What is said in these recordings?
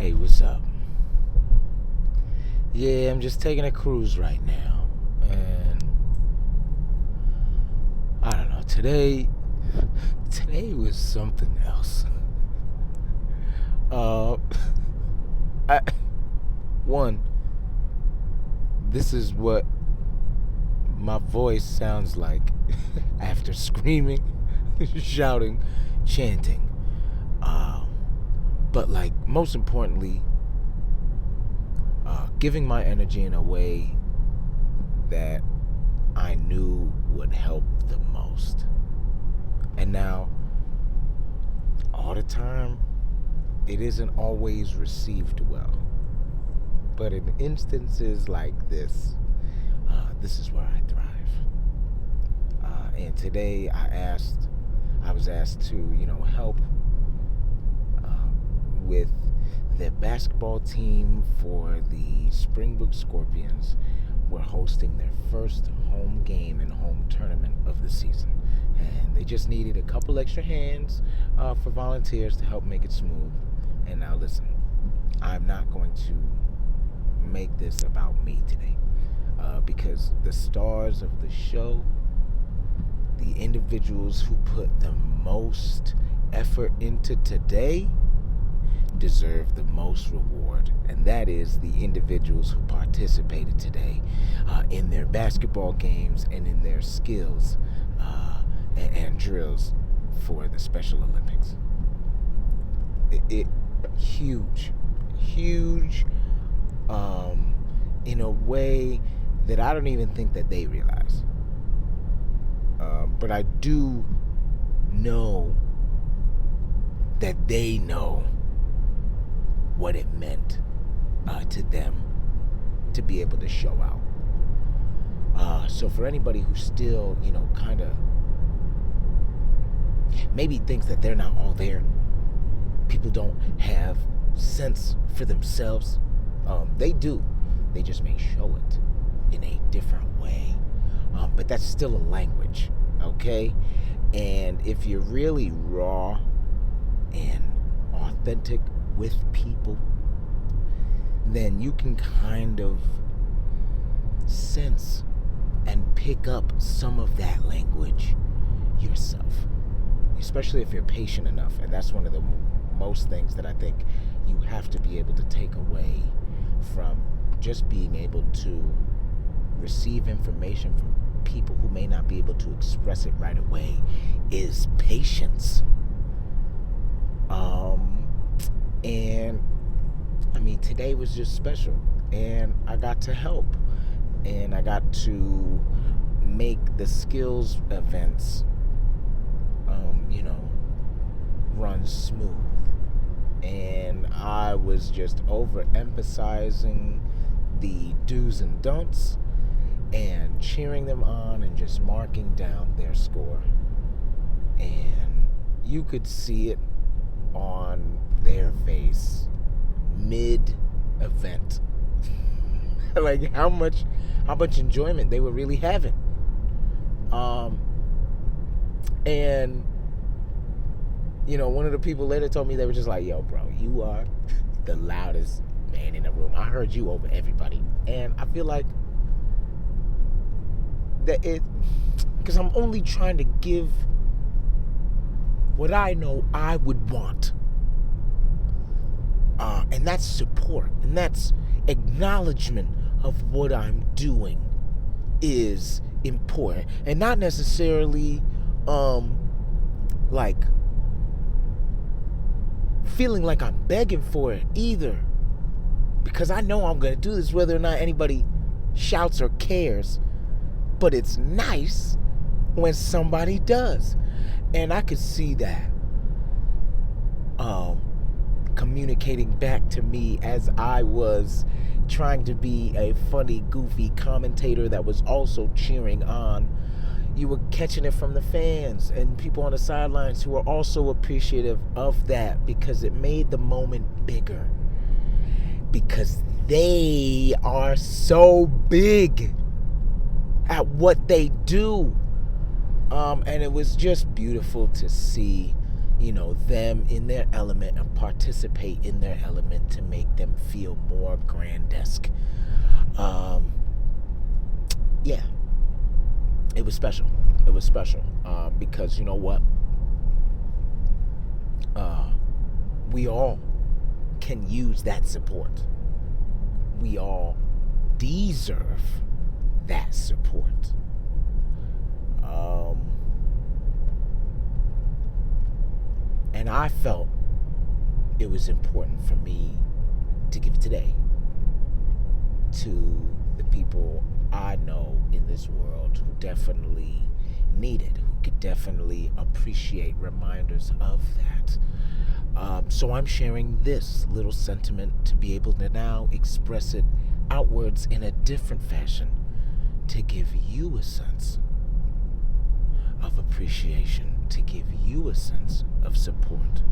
Hey, what's up? Yeah, I'm just taking a cruise right now. And I don't know, today was something else. Uh I one, this is what my voice sounds like after screaming, shouting, chanting. But like most importantly, giving my energy in a way that I knew would help the most. And now, all the time, it isn't always received well. But in instances like this, this is where I thrive. And today I was asked to, help with the basketball team for the Springbrook Scorpions. Were hosting their first home game and home tournament of the season. And they just needed a couple extra hands for volunteers to help make it smooth. And now listen, I'm not going to make this about me today because the stars of the show, the individuals who put the most effort into today, deserve the most reward, and that is the individuals who participated today in their basketball games and in their skills and drills for the Special Olympics. It huge in a way that I don't even think that they realize. But I do know that they know what it meant to them to be able to show out. So for anybody who still, kind of maybe thinks that they're not all there, people don't have sense for themselves, they do. They just may show it in a different way. But that's still a language, okay? And if you're really raw and authentic with people, then you can kind of sense and pick up some of that language yourself, especially if you're patient enough. And that's one of the most things that I think you have to be able to take away from just being able to receive information from people who may not be able to express it right away is patience. And I mean, today was just special, and I got to help, and I got to make the skills events, run smooth. And I was just overemphasizing the do's and don'ts and cheering them on and just marking down their score. And you could see it on their face mid-event. Like how much enjoyment they were really having. And one of the people later told me, they were just like, yo, bro, you are the loudest man in the room. I heard you over everybody. And I feel like that because I'm only trying to give what I know I would want. And that's support. And that's acknowledgement of what I'm doing is important. And not necessarily, like, feeling like I'm begging for it either. Because I know I'm going to do this whether or not anybody shouts or cares. But it's nice when somebody does. And I could see that communicating back to me as I was trying to be a funny, goofy commentator that was also cheering on. You were catching it from the fans and people on the sidelines who were also appreciative of that, because it made the moment bigger. Because they are so big at what they do. And it was just beautiful to see, them in their element and participate in their element to make them feel more grandesque. Yeah, it was special. It was special because you know what? We all can use that support. We all deserve that support. And I felt it was important for me to give today to the people I know in this world who definitely need it, who could definitely appreciate reminders of that. So I'm sharing this little sentiment to be able to now express it outwards in a different fashion to give you a sense of appreciation, to give you a sense of support,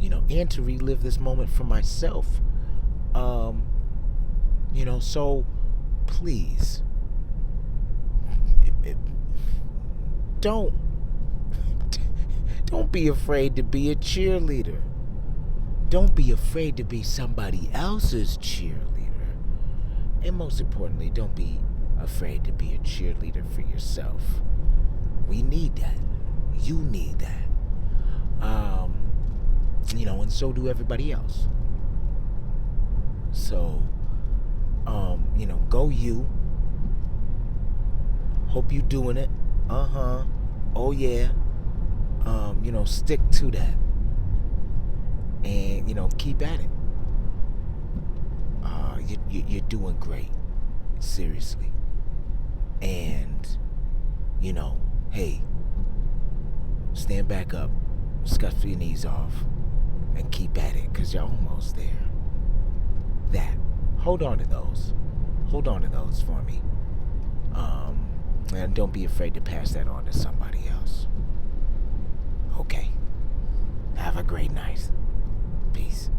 and to relive this moment for myself. So please, don't be afraid to be a cheerleader. Don't be afraid to be somebody else's cheerleader. And most importantly, don't be afraid to be a cheerleader for yourself. We need that. You need that. And so do everybody else. So, go you. Hope you doing it. Oh yeah. Stick to that. And, keep at it. You're doing great. Seriously. And, hey, stand back up, scuff your knees off, and keep at it, because you're almost there. That. Hold on to those. Hold on to those for me. And don't be afraid to pass that on to somebody else. Okay. Have a great night. Peace.